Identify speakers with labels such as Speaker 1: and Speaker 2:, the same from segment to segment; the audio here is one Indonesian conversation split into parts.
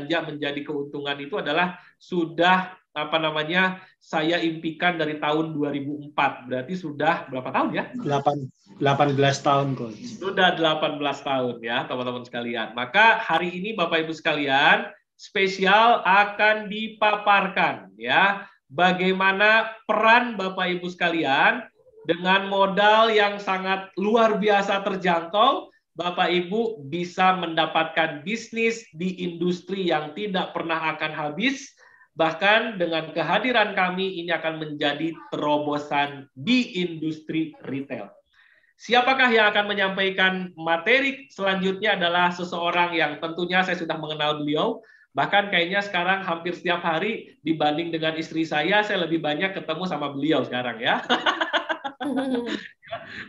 Speaker 1: belanja menjadi keuntungan itu adalah sudah saya impikan dari tahun 2004. Berarti sudah berapa tahun ya?
Speaker 2: 18 tahun, Coach.
Speaker 1: Sudah 18 tahun ya, teman-teman sekalian. Maka hari ini Bapak Ibu sekalian, spesial akan dipaparkan ya, bagaimana peran Bapak Ibu sekalian dengan modal yang sangat luar biasa terjangkau, Bapak Ibu bisa mendapatkan bisnis di industri yang tidak pernah akan habis. Bahkan dengan kehadiran kami ini akan menjadi terobosan di industri retail. Siapakah yang akan menyampaikan materi selanjutnya adalah seseorang yang tentunya saya sudah mengenal beliau. Bahkan kayaknya sekarang hampir setiap hari dibanding dengan istri saya lebih banyak ketemu sama beliau sekarang ya.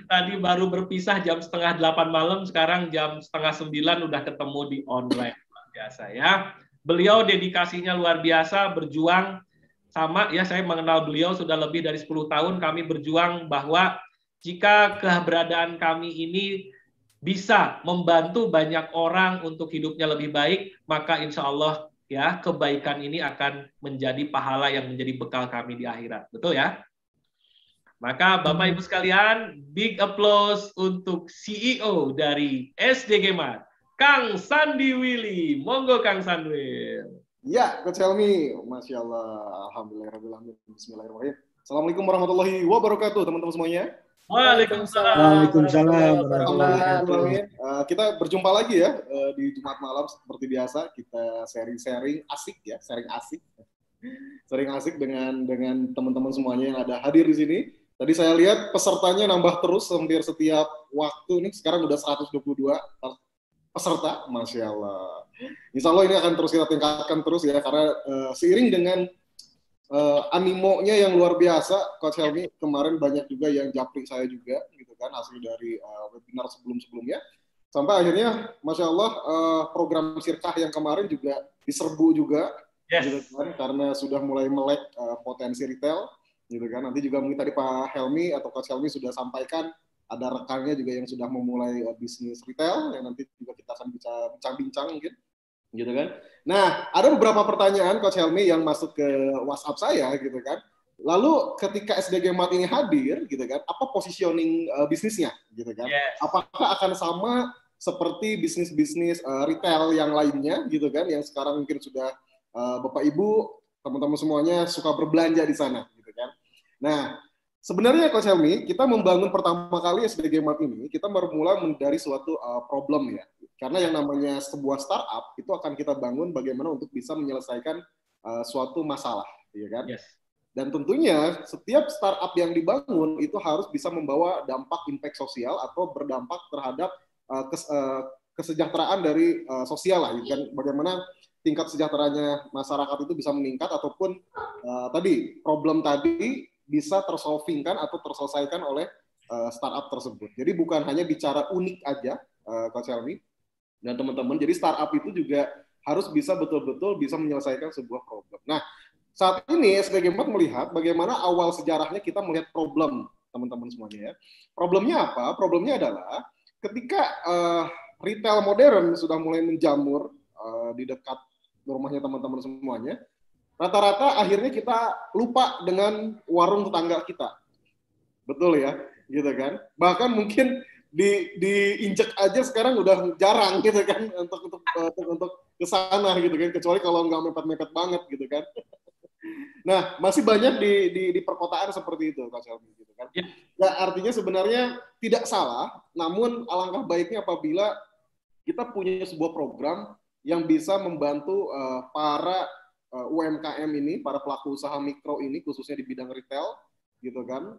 Speaker 1: Tadi baru berpisah jam 7:30 malam, sekarang jam 8:30 udah ketemu di online. Luar biasa ya. Beliau dedikasinya luar biasa, berjuang sama ya, saya mengenal beliau sudah lebih dari 10 tahun, kami berjuang bahwa jika keberadaan kami ini bisa membantu banyak orang untuk hidupnya lebih baik, maka insya Allah ya kebaikan ini akan menjadi pahala yang menjadi bekal kami di akhirat. Betul ya? Maka Bapak Ibu sekalian, big applause untuk CEO dari SDG Mart, Kang Sandi Willy. Monggo Kang Sandi.
Speaker 3: Ya, Coach Helmi. Masya Allah. Alhamdulillahirrahmanirrahim. Bismillahirrahmanirrahim. Assalamualaikum warahmatullahi wabarakatuh, teman-teman semuanya.
Speaker 1: Waalaikumsalam.
Speaker 3: Kita berjumpa lagi ya di Jumat malam seperti biasa. Kita sharing asik ya, sharing asik dengan teman-teman semuanya yang ada hadir di sini. Tadi saya lihat pesertanya nambah terus hampir setiap waktu nih. Sekarang udah 122 peserta, Masya Allah. Insya Allah ini akan terus kita tingkatkan terus ya, karena seiring dengan animonya yang luar biasa, Coach Helmi, kemarin banyak juga yang japri saya juga, gitu kan, hasil dari webinar sebelum-sebelumnya. Sampai akhirnya, Masya Allah, program Sirkah yang kemarin juga diserbu juga, gitu kan, karena sudah mulai melek potensi retail, gitu kan. Nanti juga mungkin tadi Pak Helmi atau Coach Helmi sudah sampaikan, ada rekannya juga yang sudah memulai bisnis retail, yang nanti juga kita akan bincang-bincang mungkin, gitu kan. Nah, ada beberapa pertanyaan Coach Helmi yang masuk ke WhatsApp saya, gitu kan. Lalu ketika SDG Mart ini hadir, gitu kan, apa positioning bisnisnya, gitu kan? Apakah akan sama seperti bisnis-bisnis retail yang lainnya, gitu kan, yang sekarang mungkin sudah Bapak Ibu, teman-teman semuanya suka berbelanja di sana, gitu kan. Nah, sebenarnya Coach Helmi, kita membangun pertama kali SDG Mart ini, kita bermula dari suatu problem ya. Karena yang namanya sebuah startup itu akan kita bangun bagaimana untuk bisa menyelesaikan suatu masalah, ya kan? Dan tentunya setiap startup yang dibangun itu harus bisa membawa dampak impact sosial atau berdampak terhadap kesejahteraan dari sosial lah, ya kan? Bagaimana tingkat sejahteranya masyarakat itu bisa meningkat ataupun tadi problem tadi bisa tersolvingkan atau terselesaikan oleh startup tersebut. Jadi bukan hanya bicara unik aja, Coach Helmi dan teman-teman. Jadi startup itu juga harus bisa betul-betul bisa menyelesaikan sebuah problem. Nah, saat ini SDG Mart melihat bagaimana awal sejarahnya kita melihat problem, teman-teman semuanya ya. Problemnya apa? Problemnya adalah ketika retail modern sudah mulai menjamur di dekat rumahnya teman-teman semuanya, rata-rata akhirnya kita lupa dengan warung tetangga kita. Betul ya, gitu kan? Bahkan mungkin diinjek aja sekarang udah jarang gitu kan untuk ke sana gitu kan, kecuali kalau nggak mepet-mepet banget gitu kan. Nah, masih banyak di perkotaan seperti itu, Kak Selvi, gitu kan. Ya, artinya sebenarnya tidak salah, namun alangkah baiknya apabila kita punya sebuah program yang bisa membantu para UMKM ini, para pelaku usaha mikro ini, khususnya di bidang retail, gitu kan,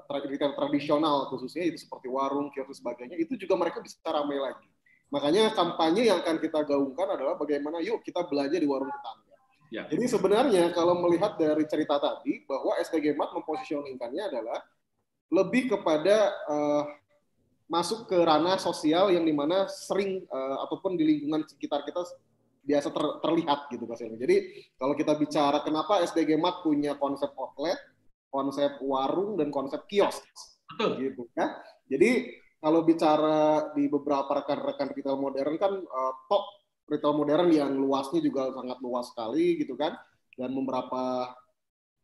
Speaker 3: retail tradisional khususnya itu seperti warung, kios dan sebagainya, itu juga mereka bisa ramai lagi. Makanya kampanye yang akan kita gaungkan adalah bagaimana yuk kita belanja di warung tetangga. Ya. Jadi sebenarnya kalau melihat dari cerita tadi bahwa SDG Mart mempositioningkannya adalah lebih kepada masuk ke ranah sosial yang dimana sering ataupun di lingkungan sekitar kita biasa terlihat gitu Mas. Jadi kalau kita bicara kenapa SDG Mart punya konsep outlet, konsep warung dan konsep kios, gitu kan. Jadi kalau bicara di beberapa rekan-rekan retail modern kan retail modern yang luasnya juga sangat luas sekali gitu kan, dan beberapa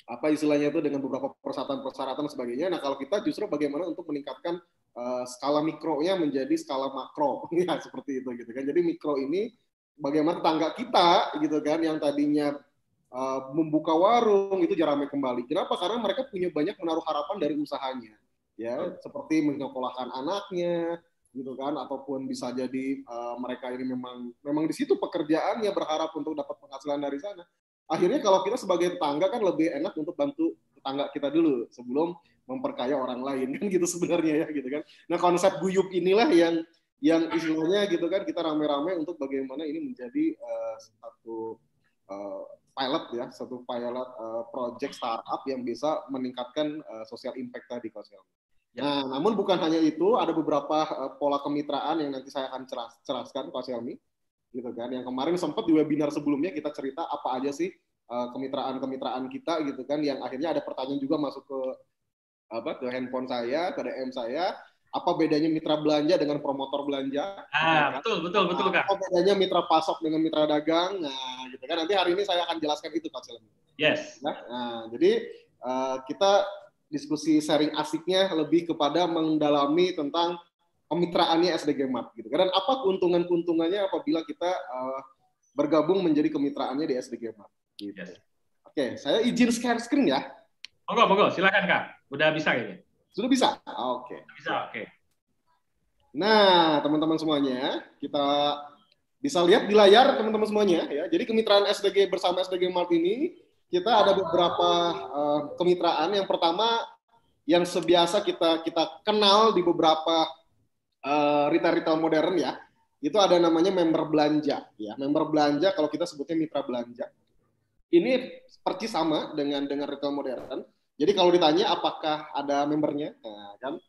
Speaker 3: apa istilahnya itu dengan beberapa persyaratan-persyaratan dan sebagainya. Nah, kalau kita justru bagaimana untuk meningkatkan skala mikronya menjadi skala makro, ya seperti itu gitu kan. Jadi mikro ini bagaimana tetangga kita gitu kan yang tadinya membuka warung itu jarang kembali. Kenapa? Karena mereka punya banyak menaruh harapan dari usahanya, ya seperti menyekolahkan anaknya, gitu kan, ataupun bisa jadi mereka ini memang di situ pekerjaannya berharap untuk dapat penghasilan dari sana. Akhirnya kalau kita sebagai tetangga kan lebih enak untuk bantu tetangga kita dulu sebelum memperkaya orang lain kan gitu sebenarnya ya gitu kan. Nah konsep guyup inilah yang istilahnya gitu kan kita rame-rame untuk bagaimana ini menjadi satu pilot project startup yang bisa meningkatkan social impact tadi Coach Helmi. Nah, namun bukan hanya itu, ada beberapa pola kemitraan yang nanti saya akan ceraskan Coach Helmi, gitu kan. Yang kemarin sempat di webinar sebelumnya kita cerita apa aja sih kemitraan kita gitu kan, yang akhirnya ada pertanyaan juga masuk ke handphone saya, ke DM saya. Apa bedanya mitra belanja dengan promotor belanja?
Speaker 1: Betul Kak.
Speaker 3: Apa bedanya mitra pasok dengan mitra dagang? Nah, gitu kan. Nanti hari ini saya akan jelaskan itu Coach Helmi.
Speaker 1: Yes.
Speaker 3: Nah, jadi kita diskusi sharing asiknya lebih kepada mendalami tentang kemitraannya SDG Mart gitu. Dan apa keuntungannya apabila kita bergabung menjadi kemitraannya di SDG Mart. Gitu. Yes. Oke, saya izin share screen ya.
Speaker 1: Monggo, silakan Kak. Udah bisa ini.
Speaker 3: Sudah bisa? Oke.
Speaker 1: Bisa, oke.
Speaker 3: Nah, teman-teman semuanya, kita bisa lihat di layar teman-teman semuanya ya. Jadi kemitraan SDG bersama SDG Mart ini kita ada beberapa kemitraan. Yang pertama yang sebiasa kita kenal di beberapa retail modern ya. Itu ada namanya member belanja ya. Member belanja kalau kita sebutnya mitra belanja. Ini persis sama dengan retail modern. Jadi kalau ditanya apakah ada membernya, nah, kan?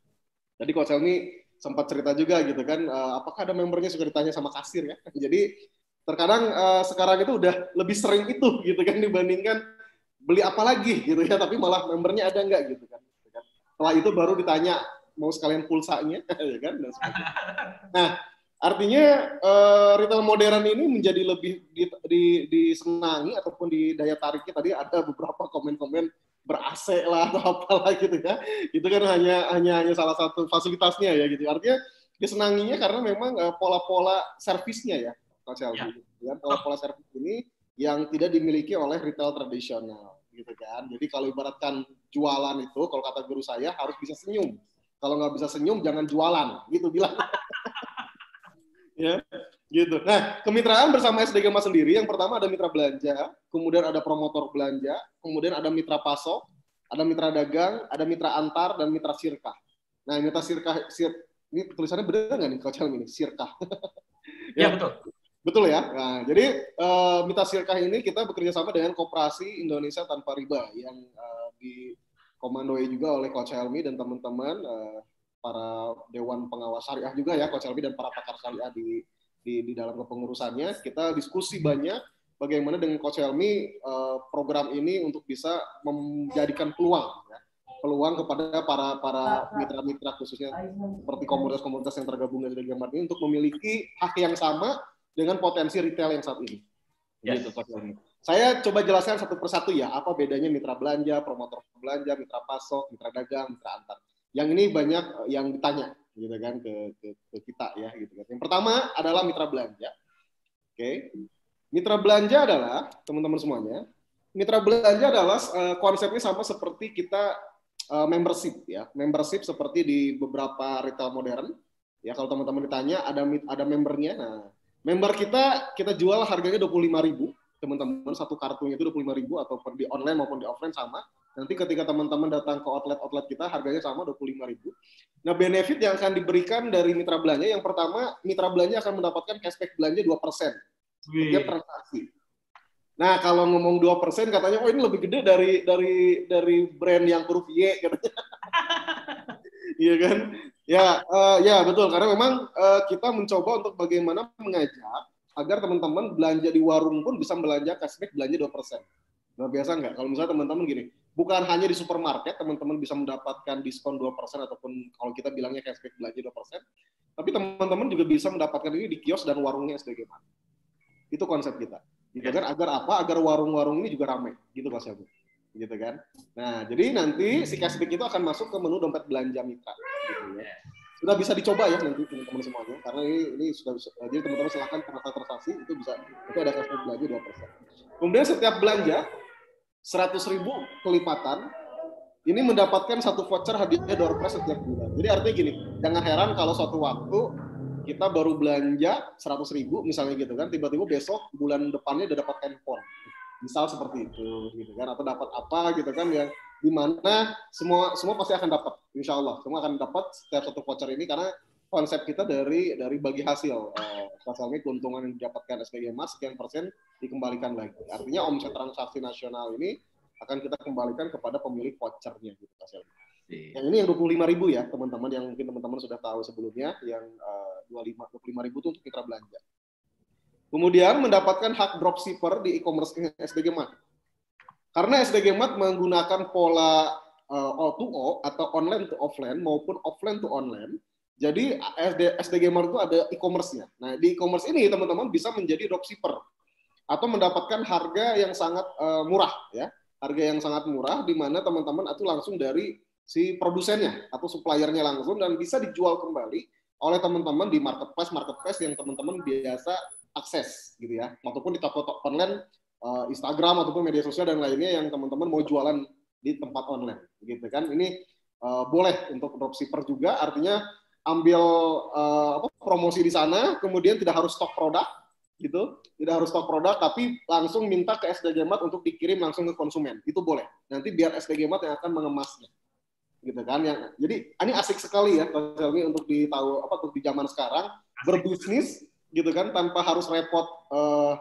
Speaker 3: Jadi Coach Helmi sempat cerita juga gitu kan, apakah ada membernya suka ditanya sama kasir ya. Jadi terkadang sekarang itu udah lebih sering itu gitu kan dibandingkan beli apa lagi gitu ya, tapi malah membernya ada nggak gitu kan. Setelah itu baru ditanya mau sekalian pulsanya, ya kan. Nah, artinya retail modern ini menjadi lebih disenangi ataupun di daya tariknya. Tadi ada beberapa komen-komen ber-AC lah atau apalah gitu ya. Itu kan hanya salah satu fasilitasnya ya gitu. Artinya disenanginya karena memang pola-pola servisnya ya, Coach Helmi. Ya. Pola-pola servis ini yang tidak dimiliki oleh retail tradisional gitu kan. Jadi kalau ibaratkan jualan itu, kalau kata guru saya harus bisa senyum. Kalau nggak bisa senyum jangan jualan, gitu bilang. Ya, gitu. Nah, kemitraan bersama SDG Mart sendiri, yang pertama ada mitra belanja, kemudian ada promotor belanja, kemudian ada mitra pasok, ada mitra dagang, ada mitra antar, dan mitra sirkah. Nah, mitra sirkah, ini tulisannya benar nggak nih, Coach Helmi ini? Sirkah.
Speaker 1: Ya, betul.
Speaker 3: Betul ya. Nah, jadi mitra sirkah ini kita bekerja sama dengan Koperasi Indonesia Tanpa Riba yang dikomandoi juga oleh Coach Helmi dan teman-teman para dewan pengawas syariah juga ya, Coach Helmi dan para pakar syariah di dalam kepengurusannya. Kita diskusi banyak bagaimana dengan Coach Helmi program ini untuk bisa menjadikan peluang kepada para mitra-mitra khususnya seperti komunitas-komunitas yang tergabung di SDG Mart ini untuk memiliki hak yang sama dengan potensi retail yang saat ini. Yes. Gitu, Coach Helmi. Saya coba jelaskan satu persatu ya, apa bedanya mitra belanja, promotor belanja, mitra pasok, mitra dagang, mitra antar. Yang ini banyak yang ditanya gitu kan ke kita ya gitu kan. Yang pertama adalah mitra belanja. Oke. Mitra belanja adalah teman-teman semuanya, mitra belanja adalah konsepnya sama seperti kita membership ya. Membership seperti di beberapa retail modern. Ya kalau teman-teman ditanya ada membernya. Nah, member kita jual harganya 25.000. Teman-teman satu kartunya itu 25.000 ataupun di online maupun di offline sama. Nanti ketika teman-teman datang ke outlet kita harganya sama 25.000. Nah, benefit yang akan diberikan dari mitra belanja yang pertama, mitra belanja akan mendapatkan cashback belanja 2% setiap transaksi. Nah, kalau ngomong 2% katanya oh ini lebih gede dari brand yang huruf Y katanya. Iya kan? Ya betul karena memang kita mencoba untuk bagaimana mengajak agar teman-teman belanja di warung pun bisa belanja cashback belanja 2%. Nah, biasa nggak? Kalau misalnya teman-teman gini, bukan hanya di supermarket, teman-teman bisa mendapatkan diskon 2% ataupun kalau kita bilangnya cashback belanja 2%, tapi teman-teman juga bisa mendapatkan ini di kios dan warungnya SDG Mart. Itu konsep kita. Gitu kan? Agar apa? Agar warung-warung ini juga ramai. Gitu Mas Yabu. Gitu kan? Nah, jadi nanti si cashback itu akan masuk ke menu dompet belanja mitra. Gitu ya. Sudah bisa dicoba ya nanti teman-teman semuanya, karena ini sudah bisa, jadi teman-teman silahkan transaksi itu bisa, itu ada cashback belanja 2%. Kemudian setiap belanja 100.000 kelipatan, ini mendapatkan satu voucher hadiah door prize setiap bulan. Jadi artinya gini, jangan heran kalau suatu waktu kita baru belanja 100.000 misalnya gitu kan, tiba-tiba besok bulan depannya udah dapat handphone. Misal seperti itu gitu kan, atau dapat apa gitu kan, yang dimana semua pasti akan dapat, insya Allah semua akan dapat setiap satu voucher ini, karena konsep kita dari bagi hasil, misalnya keuntungan yang didapatkan SPG Mart sekian persen dikembalikan lagi, artinya omset transaksi nasional ini akan kita kembalikan kepada pemilik vouchernya gitu Mas Helmi. Yang ini yang 25.000 ya teman-teman, yang mungkin teman-teman sudah tahu sebelumnya, yang 25.000 itu untuk mitra belanja. Kemudian mendapatkan hak dropshipper di e-commerce SDG Mart. Karena SDG Mart menggunakan pola O2O atau online to offline maupun offline to online, jadi SDG Mart itu ada e-commerce-nya. Nah, di e-commerce ini teman-teman bisa menjadi dropshipper atau mendapatkan harga yang sangat murah ya. Harga yang sangat murah di mana teman-teman itu langsung dari si produsennya atau suppliernya langsung, dan bisa dijual kembali oleh teman-teman di marketplace yang teman-teman biasa akses gitu ya, ataupun di toko online, Instagram ataupun media sosial dan lainnya yang teman-teman mau jualan di tempat online gitu kan. Ini boleh untuk dropshipper juga, artinya ambil promosi di sana, kemudian tidak harus stok produk gitu, tidak harus stok produk, tapi langsung minta ke SDG Mart untuk dikirim langsung ke konsumen, itu boleh. Nanti biar SDG Mart yang akan mengemasnya gitu kan. Jadi ini asik sekali ya Mas Helmi untuk untuk di zaman sekarang berbisnis gitu kan, tanpa harus repot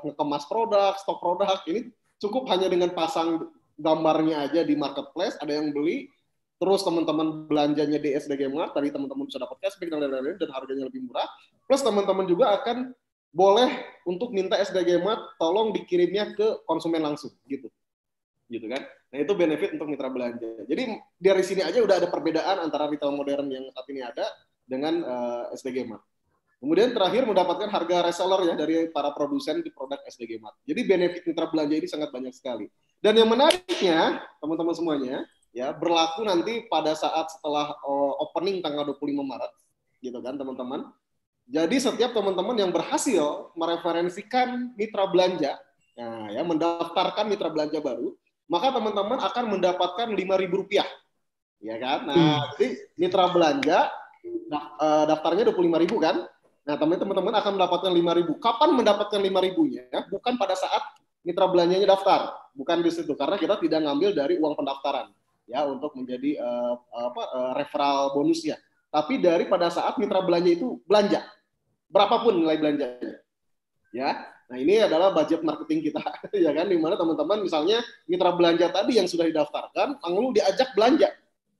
Speaker 3: ngekemas produk, stok produk. Ini cukup hanya dengan pasang gambarnya aja di marketplace, ada yang beli, terus teman-teman belanjanya di SDG Mart, tadi teman-teman bisa dapat cashback dan lain-lain, dan harganya lebih murah. Plus teman-teman juga akan boleh untuk minta SDG Mart tolong dikirimnya ke konsumen langsung gitu kan. Nah, itu benefit untuk mitra belanja. Jadi dari sini aja udah ada perbedaan antara retail modern yang saat ini ada dengan SDG Mart. Kemudian terakhir mendapatkan harga reseller ya dari para produsen di produk SDG Mart. Jadi benefit mitra belanja ini sangat banyak sekali. Dan yang menariknya, teman-teman semuanya, ya berlaku nanti pada saat setelah opening tanggal 25 Maret, gitu kan teman-teman. Jadi setiap teman-teman yang berhasil mereferensikan mitra belanja, nah, ya mendaftarkan mitra belanja baru, maka teman-teman akan mendapatkan Rp5.000, ya kan? Nah, jadi mitra belanja daftarnya 25.000 kan? Nah, teman-teman akan mendapatkan 5.000. Kapan mendapatkan 5.000-nya? Bukan pada saat mitra belanjanya daftar, bukan di situ, karena kita tidak ngambil dari uang pendaftaran, ya, untuk menjadi referral bonusnya. Tapi dari pada saat mitra belanja itu belanja, berapapun nilai belanjanya, ya. Nah, ini adalah budget marketing kita, ya kan, di mana teman-teman misalnya mitra belanja tadi yang sudah didaftarkan, lalu diajak belanja.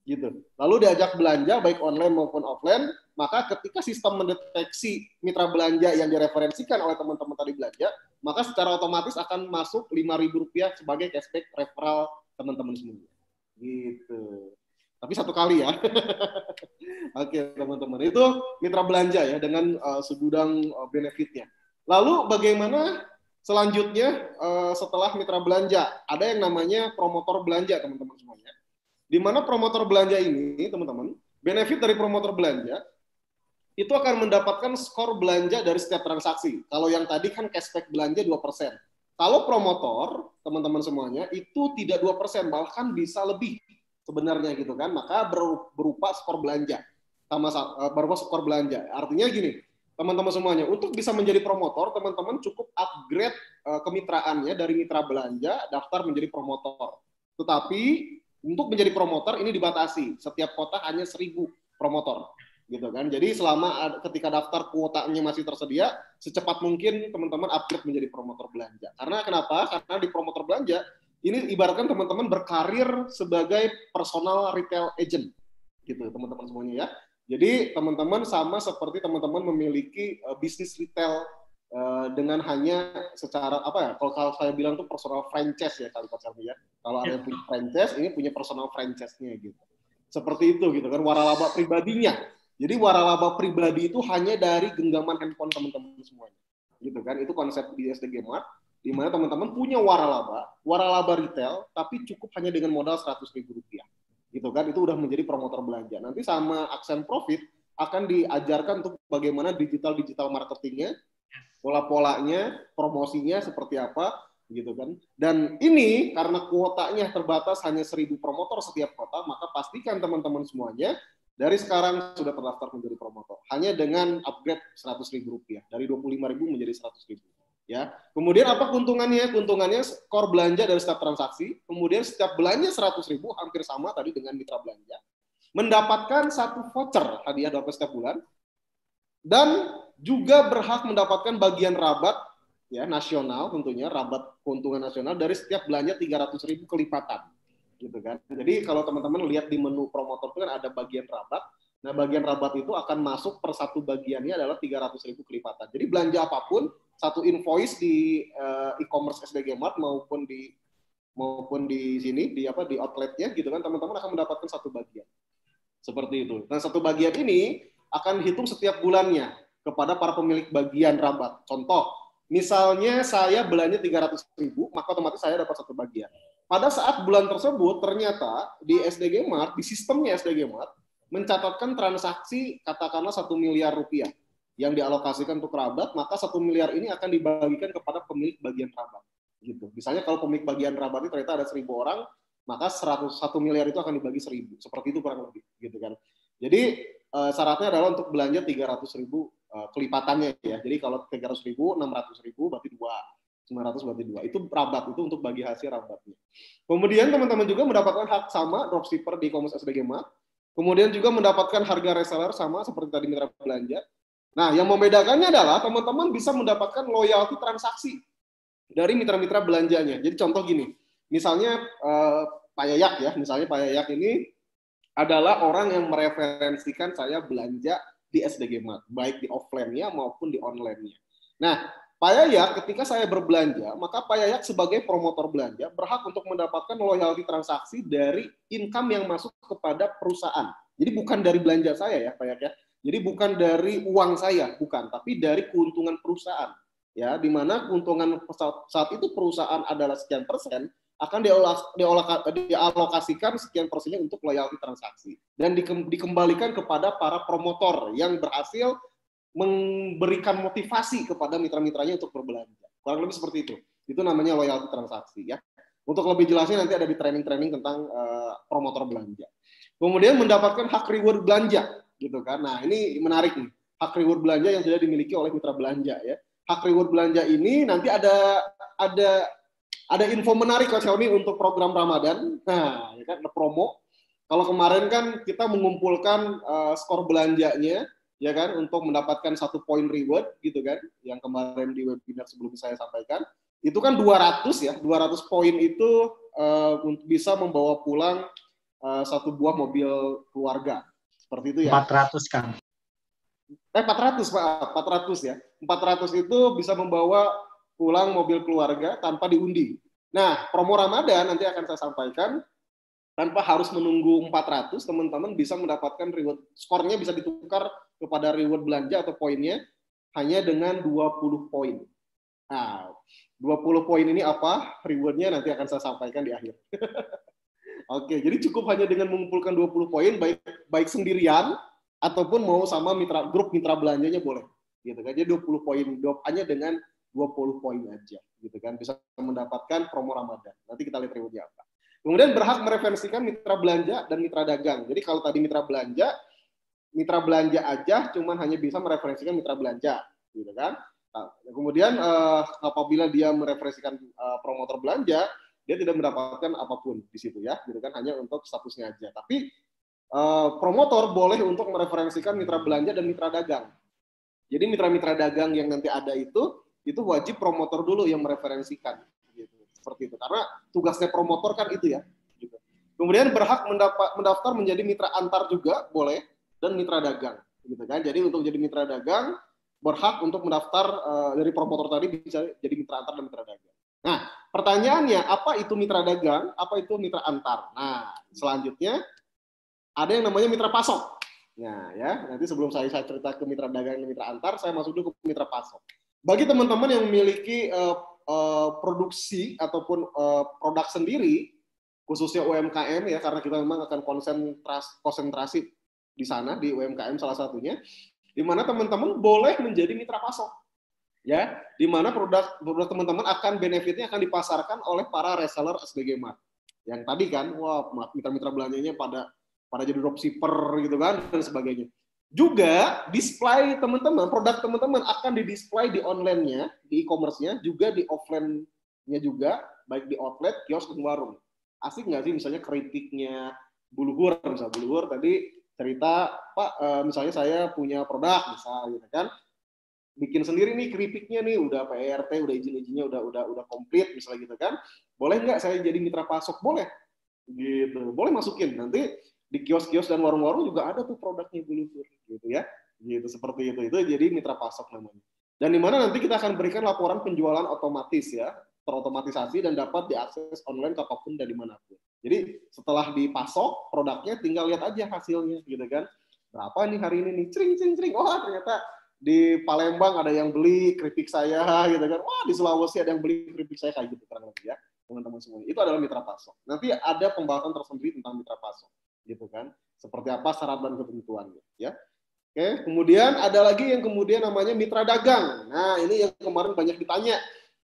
Speaker 3: Gitu. Lalu diajak belanja baik online maupun offline, maka ketika sistem mendeteksi mitra belanja yang direferensikan oleh teman-teman tadi belanja, maka secara otomatis akan masuk Rp5.000 sebagai cashback referral teman-teman semuanya. Gitu. Tapi satu kali ya. Oke, teman-teman. Itu mitra belanja ya dengan segudang benefitnya. Lalu bagaimana selanjutnya setelah mitra belanja? Ada yang namanya promotor belanja, teman-teman semuanya. Di mana promotor belanja ini, teman-teman, benefit dari promotor belanja itu akan mendapatkan skor belanja dari setiap transaksi. Kalau yang tadi kan cashback belanja 2%. Kalau promotor, teman-teman semuanya, itu tidak 2%, bahkan bisa lebih sebenarnya gitu kan. Maka berupa skor belanja. Berupa skor belanja. Artinya gini, teman-teman semuanya, untuk bisa menjadi promotor, teman-teman cukup upgrade kemitraannya dari mitra belanja, daftar menjadi promotor. Tetapi untuk menjadi promotor ini dibatasi, setiap kota hanya 1.000 promotor, gitu kan. Jadi selama ketika daftar kuotanya masih tersedia, secepat mungkin teman-teman upgrade menjadi promotor belanja. Karena kenapa? Karena di promotor belanja ini ibaratkan teman-teman berkarir sebagai personal retail agent, gitu teman-teman semuanya ya. Jadi teman-teman sama seperti teman-teman memiliki bisnis retail dengan hanya secara kalau saya bilang tuh personal franchise ya kalau ya. Kalau ada yang punya franchise, ini punya personal franchise-nya gitu. Seperti itu gitu kan, waralaba pribadinya. Jadi waralaba pribadi itu hanya dari genggaman handphone teman-teman semuanya. gitu kan. Itu konsep di SDG Mart, di mana teman-teman punya waralaba retail, tapi cukup hanya dengan modal Rp100.000, gitu kan. Itu udah menjadi promotor belanja. Nanti sama Aksen Profit akan diajarkan untuk bagaimana digital marketingnya, pola-polanya, promosinya seperti apa, gitu kan. Dan ini karena kuotanya terbatas hanya 1.000 promotor setiap kota, maka pastikan teman-teman semuanya dari sekarang sudah terdaftar menjadi promotor. Hanya dengan upgrade Rp100.000 dari Rp25.000 menjadi Rp100.000. Ya. Kemudian apa keuntungannya? Keuntungannya skor belanja dari setiap transaksi. Kemudian setiap belanja Rp100.000 hampir sama tadi dengan mitra belanja. Mendapatkan satu voucher hadiah dapat setiap bulan. Dan juga berhak mendapatkan bagian rabat ya nasional tentunya, rabat keuntungan nasional dari setiap belanja Rp300.000 kelipatan. Gitu kan. Jadi kalau teman-teman lihat di menu promotor itu kan ada bagian rabat. Nah, bagian rabat itu akan masuk per satu bagiannya adalah Rp300.000 kelipatan. Jadi belanja apapun, satu invoice di e-commerce SDG Mart maupun di sini di outletnya gitu kan, teman-teman akan mendapatkan satu bagian. Seperti itu. Nah, satu bagian ini akan dihitung setiap bulannya kepada para pemilik bagian rabat. Contoh, misalnya saya belanja Rp300.000, maka otomatis saya dapat satu bagian. Pada saat bulan tersebut, ternyata di SDG Mart, di sistemnya SDG Mart, mencatatkan transaksi katakanlah Rp1 miliar yang dialokasikan untuk rabat, maka 1 miliar ini akan dibagikan kepada pemilik bagian rabat. Gitu. Misalnya kalau pemilik bagian rabat itu ternyata ada 1.000 orang, maka 1 miliar itu akan dibagi 1.000. Seperti itu kurang lebih. Gitu kan. Jadi syaratnya adalah untuk belanja Rp300.000 kelipatannya ya. Jadi kalau Rp300.000, Rp600.000 berarti 900 berarti 2. Itu rabat, itu untuk bagi hasil rabatnya. Kemudian teman-teman juga mendapatkan hak sama dropshipper di e-commerce SDG Mart. Kemudian juga mendapatkan harga reseller sama seperti tadi mitra belanja. Nah, yang membedakannya adalah teman-teman bisa mendapatkan loyalty transaksi dari mitra-mitra belanjanya. Jadi contoh gini, misalnya Pak Yayak ya, misalnya Pak Yayak ini adalah orang yang mereferensikan saya belanja di SDG Mart, baik di offline-nya maupun di online-nya. Nah, Pak Yayak ketika saya berbelanja, maka Pak Yayak sebagai promotor belanja berhak untuk mendapatkan loyalty transaksi dari income yang masuk kepada perusahaan. Jadi bukan dari belanja saya ya Pak Yayak ya. Jadi bukan dari uang saya, bukan, tapi dari keuntungan perusahaan. Ya, di mana keuntungan saat itu perusahaan adalah sekian persen, akan dialokasikan sekian persennya untuk loyalty transaksi dan dikembalikan kepada para promotor yang berhasil memberikan motivasi kepada mitra-mitranya untuk berbelanja. Kurang lebih seperti itu. Itu namanya loyalty transaksi ya. Untuk lebih jelasnya nanti ada di training-training tentang promotor belanja. Kemudian mendapatkan hak reward belanja gitu kan. Nah, ini menarik nih. Hak reward belanja yang sudah dimiliki oleh mitra belanja ya. Hak reward belanja ini nanti ada info menarik Coach Helmi untuk program Ramadan. Nah, ya kan ada promo. Kalau kemarin kan kita mengumpulkan skor belanjanya ya kan untuk mendapatkan 1 poin reward gitu kan, yang kemarin di webinar sebelum saya sampaikan, itu kan 200 ya, 200 poin itu bisa membawa pulang 1 buah mobil keluarga. Seperti itu ya.
Speaker 2: 400 kan.
Speaker 3: 400 Pak, 400 ya. 400 itu bisa membawa pulang mobil keluarga tanpa diundi. Nah, promo Ramadan nanti akan saya sampaikan, tanpa harus menunggu 400, teman-teman bisa mendapatkan reward. Skornya bisa ditukar kepada reward belanja atau poinnya hanya dengan 20 poin. Nah, 20 poin ini apa? Rewardnya nanti akan saya sampaikan di akhir. Oke, jadi cukup hanya dengan mengumpulkan 20 poin, baik sendirian, ataupun mau sama grup mitra belanjanya boleh. Gitu kan. Jadi 20 poin, hanya dengan 20 poin aja. Gitu kan. Bisa mendapatkan promo Ramadan. Nanti kita lihat rewardnya apa. Kemudian berhak mereferensikan mitra belanja dan mitra dagang. Jadi kalau tadi mitra belanja aja cuman hanya bisa mereferensikan mitra belanja, gitu kan. Nah, kemudian apabila dia mereferensikan promotor belanja, dia tidak mendapatkan apapun di situ ya, gitu kan, hanya untuk statusnya aja. Tapi promotor boleh untuk mereferensikan mitra belanja dan mitra dagang. Jadi mitra-mitra dagang yang nanti ada itu wajib promotor dulu yang mereferensikan. Seperti itu, karena tugasnya promotor kan itu ya. Gitu. Kemudian berhak mendaftar menjadi mitra antar juga boleh, dan mitra dagang. Gitu kan. Jadi untuk jadi mitra dagang, berhak untuk mendaftar dari promotor tadi bisa jadi mitra antar dan mitra dagang. Nah, pertanyaannya, apa itu mitra dagang, apa itu mitra antar? Nah, selanjutnya, ada yang namanya mitra pasok. Nah, ya, nanti sebelum saya cerita ke mitra dagang dan mitra antar, saya masuk dulu ke mitra pasok. bagi teman-teman yang memiliki produksi ataupun produk sendiri, khususnya UMKM ya, karena kita memang akan konsentrasi di sana, di UMKM salah satunya, di mana teman-teman boleh menjadi mitra pasok. Ya, di mana produk teman-teman akan benefitnya akan dipasarkan oleh para reseller SDG Mart. Yang tadi kan, wah mitra-mitra belanjanya pada jadi dropshipper gitu kan, dan sebagainya. Juga display teman-teman, produk teman-teman akan di-display di online-nya, di e-commerce-nya, juga di offline-nya juga, baik di outlet, kios, dan warung. Asik nggak sih misalnya kritiknya Buluhur, misalnya Buluhur tadi cerita, Pak, misalnya saya punya produk, misalnya gitu kan, bikin sendiri nih keripiknya nih, udah PRT, udah izin-izinnya udah komplit, misalnya gitu kan, boleh nggak saya jadi mitra pasok? Boleh, gitu, boleh masukin nanti. Di kios-kios dan warung-warung juga ada tuh produknya Buluhur, gitu ya, gitu seperti itu jadi mitra pasok namanya. Dan di mana nanti kita akan berikan laporan penjualan otomatis ya, terotomatisasi dan dapat diakses online kapanpun dan dimanapun. Jadi setelah dipasok produknya, tinggal lihat aja hasilnya, gitu kan. Berapa nih hari ini nih, cring, oh ternyata di Palembang ada yang beli keripik saya, gitu kan. Wah di Sulawesi ada yang beli keripik saya, kayak gitu kurang lebih ya, teman-teman semuanya. Itu adalah mitra pasok. Nanti ada pembahasan tersendiri tentang mitra pasok, gitu kan, seperti apa syarat dan ketentuannya ya. Oke, kemudian ada lagi yang kemudian namanya mitra dagang. Nah ini yang kemarin banyak ditanya,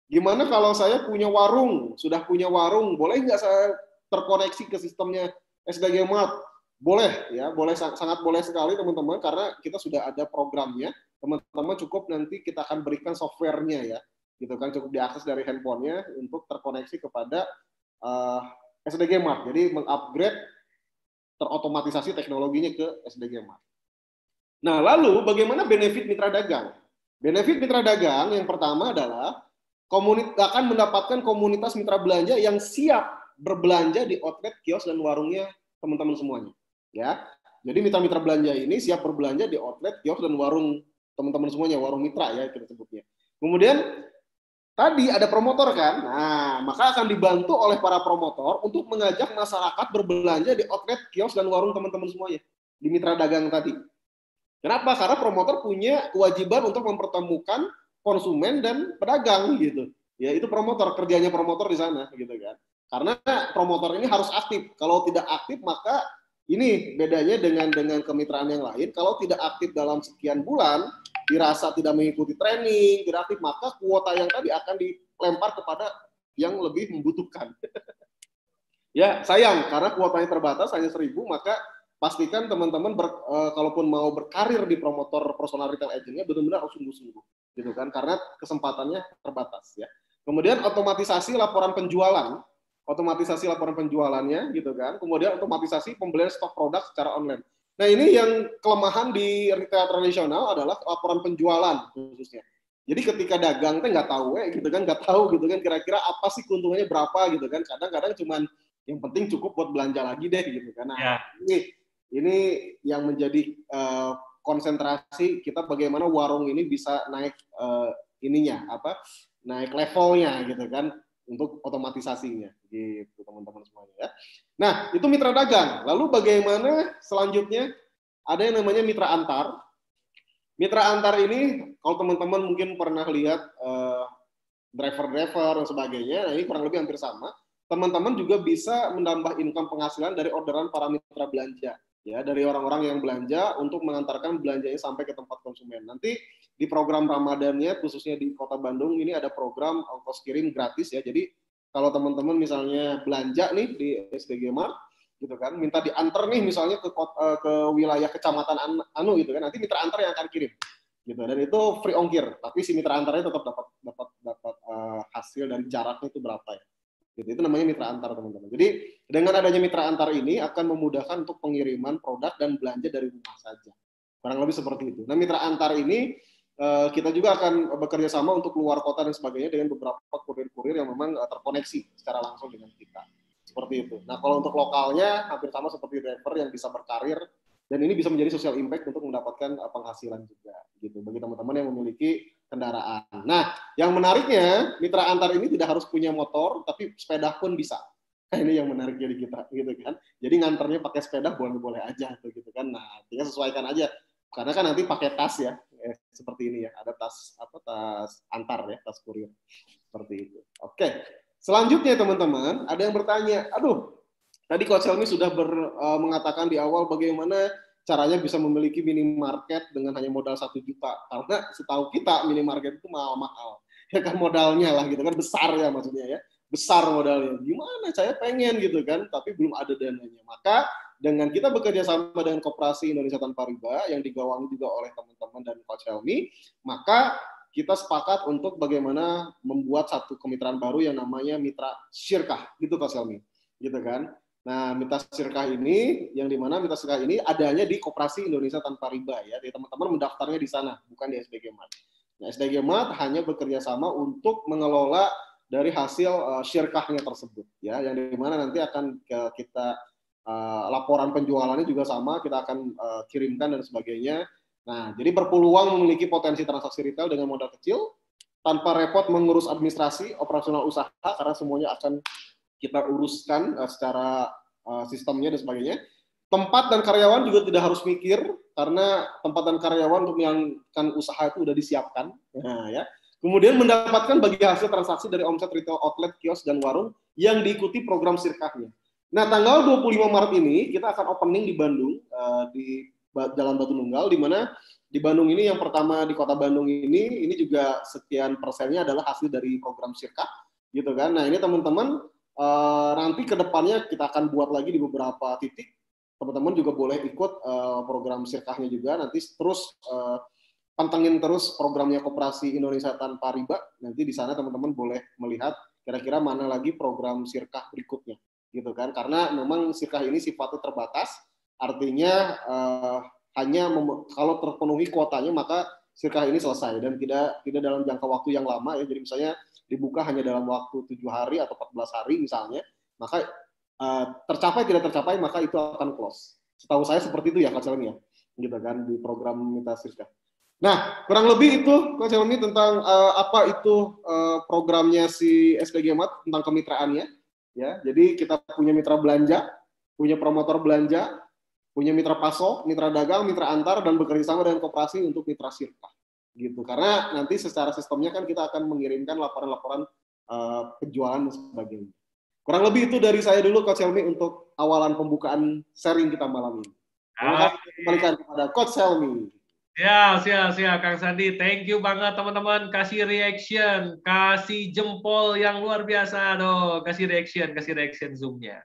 Speaker 3: gimana kalau saya punya warung, sudah punya warung, boleh nggak saya terkoneksi ke sistemnya SDG Mart? Boleh ya, boleh, sangat boleh sekali teman-teman, karena kita sudah ada programnya. Teman-teman cukup nanti kita akan berikan softwarenya ya, gitu kan, cukup diakses dari handphonenya untuk terkoneksi kepada SDG Mart. Jadi mengupgrade terotomatisasi teknologinya ke SDG Mart. Nah, lalu bagaimana benefit mitra dagang? Benefit mitra dagang yang pertama adalah akan mendapatkan komunitas mitra belanja yang siap berbelanja di outlet, kios, dan warungnya teman-teman semuanya. Ya, jadi mitra-mitra belanja ini siap berbelanja di outlet, kios, dan warung teman-teman semuanya, warung mitra ya kita sebutnya. Kemudian tadi ada promotor kan, nah maka akan dibantu oleh para promotor untuk mengajak masyarakat berbelanja di outlet, kios, dan warung teman-teman semuanya, di mitra dagang tadi. Kenapa? Karena promotor punya kewajiban untuk mempertemukan konsumen dan pedagang gitu. Ya itu promotor, kerjanya promotor di sana gitu kan. Karena promotor ini harus aktif. Kalau tidak aktif maka ini bedanya dengan kemitraan yang lain. Kalau tidak aktif dalam sekian bulan, dirasa tidak mengikuti training, tidak aktif, maka kuota yang tadi akan dilempar kepada yang lebih membutuhkan. Ya, sayang, karena kuotanya terbatas, hanya 1.000, maka pastikan teman-teman kalaupun mau berkarir di promotor personal retail agent-nya, benar-benar harus sungguh-sungguh, gitu kan, karena kesempatannya terbatas. Ya. Kemudian otomatisasi laporan penjualannya, gitu kan, kemudian otomatisasi pembelian stok produk secara online. Nah ini yang kelemahan di retail tradisional adalah laporan penjualan khususnya. Jadi ketika dagang teh nggak tahu gitu kan, kira-kira apa sih keuntungannya berapa gitu kan. Kadang-kadang cuman yang penting cukup buat belanja lagi deh gitu kan. Nah, ya. Ini yang menjadi konsentrasi kita, bagaimana warung ini bisa naik naik levelnya gitu kan, untuk otomatisasinya gitu teman-teman semuanya ya. Nah, itu mitra dagang. Lalu bagaimana selanjutnya? Ada yang namanya mitra antar. Mitra antar ini kalau teman-teman mungkin pernah lihat driver-driver dan sebagainya, nah ini kurang lebih hampir sama. Teman-teman juga bisa menambah income penghasilan dari orderan para mitra belanja. Ya, dari orang-orang yang belanja untuk mengantarkan belanjanya sampai ke tempat konsumen. Nanti di program Ramadannya, khususnya di Kota Bandung, ini ada program ongkos kirim gratis ya. Jadi kalau teman-teman misalnya belanja nih di SDG Mart, gitu kan, minta diantar nih misalnya ke wilayah kecamatan gitu kan, nanti mitra antar yang akan kirim, gitu. Dan itu free ongkir, tapi si mitra antarnya tetap dapat hasil dari jaraknya itu berapa ya. Gitu. Itu namanya mitra antar teman-teman. Jadi dengan adanya mitra antar ini akan memudahkan untuk pengiriman produk dan belanja dari rumah saja. Kurang lebih seperti itu. Nah mitra antar ini kita juga akan bekerja sama untuk luar kota dan sebagainya dengan beberapa kurir-kurir yang memang terkoneksi secara langsung dengan kita. Seperti itu. Nah kalau untuk lokalnya hampir sama seperti driver yang bisa berkarir, dan ini bisa menjadi social impact untuk mendapatkan penghasilan juga gitu bagi teman-teman yang memiliki kendaraan. Nah, yang menariknya mitra antar ini tidak harus punya motor, tapi sepeda pun bisa. Ini yang menarik dari kita, gitu kan. Jadi nganternya pakai sepeda boleh-boleh aja, gitu kan. Nah, tinggal sesuaikan aja. Karena kan nanti pakai tas ya. seperti ini ya, ada tas antar ya, tas kurir seperti itu. Oke, selanjutnya teman-teman ada yang bertanya, aduh, tadi Coach Helmi sudah mengatakan di awal bagaimana caranya bisa memiliki minimarket dengan hanya modal 1 juta, karena setahu kita minimarket itu mahal-mahal, ya kan modalnya lah gitu kan, besar ya maksudnya ya, besar modalnya. Gimana saya pengen gitu kan, tapi belum ada dananya. Maka dengan kita bekerja sama dengan Koperasi Indonesia Tanpa Riba yang digawangi juga oleh teman-teman dan Coach Helmi, maka kita sepakat untuk bagaimana membuat satu kemitraan baru yang namanya Mitra Syirkah, gitu Coach Helmi, gitu kan. Nah, Mitra Syirkah ini, yang dimana Mitra Syirkah ini adanya di Koperasi Indonesia Tanpa Riba ya. Jadi teman-teman mendaftarnya di sana, bukan di SDG Mat. Nah, SDG Mat hanya bekerja sama untuk mengelola dari hasil syirkahnya tersebut ya, yang dimana nanti akan kita laporan penjualannya juga sama, kita akan kirimkan dan sebagainya. Nah, jadi berpeluang memiliki potensi transaksi retail dengan modal kecil, tanpa repot mengurus administrasi, operasional usaha, karena semuanya akan kita uruskan secara sistemnya dan sebagainya. Tempat dan karyawan juga tidak harus mikir, karena tempat dan karyawan untuk menjalankan usaha itu sudah disiapkan. Nah, ya. Kemudian mendapatkan bagi hasil transaksi dari omset retail outlet, kios, dan warung yang diikuti program Syirkahnya. Nah, tanggal 25 Maret ini kita akan opening di Bandung, di Jalan Batu Nunggal, di mana di Bandung ini yang pertama di kota Bandung ini juga sekian persennya adalah hasil dari program Syirkah, gitu kan. Nah, ini teman-teman nanti ke depannya kita akan buat lagi di beberapa titik. Teman-teman juga boleh ikut program Syirkahnya juga. Nanti terus pantengin terus programnya Koperasi Indonesia Tanpa Riba. Nanti di sana teman-teman boleh melihat kira-kira mana lagi program Syirkah berikutnya, gitu kan. Karena memang Syirkah ini sifatnya terbatas, artinya hanya kalau terpenuhi kuotanya maka Syirkah ini selesai dan tidak dalam jangka waktu yang lama ya. Jadi misalnya dibuka hanya dalam waktu 7 hari atau 14 hari misalnya, maka tercapai tidak tercapai maka itu akan close. Setahu saya seperti itu ya Coach Helmi ya, gitu kan, di program Mitra Syirkah. Nah, kurang lebih itu Coach Helmi tentang apa itu programnya si SDG Mat tentang kemitraannya ya. Jadi kita punya mitra belanja, punya promotor belanja, punya mitra pasok, mitra dagang, mitra antar, dan bekerja sama dengan koperasi untuk Mitra Syirkah. Gitu. Karena nanti secara sistemnya kan kita akan mengirimkan laporan-laporan penjualan dan sebagainya. Kurang lebih itu dari saya dulu Coach Helmi untuk awalan pembukaan sharing kita malam ini. Terima kasih kembalikan kepada Coach Helmi.
Speaker 1: Siap, Kang Sandi. Thank you banget teman-teman. Kasih reaction, kasih jempol yang luar biasa. Kasih reaction Zoom-nya.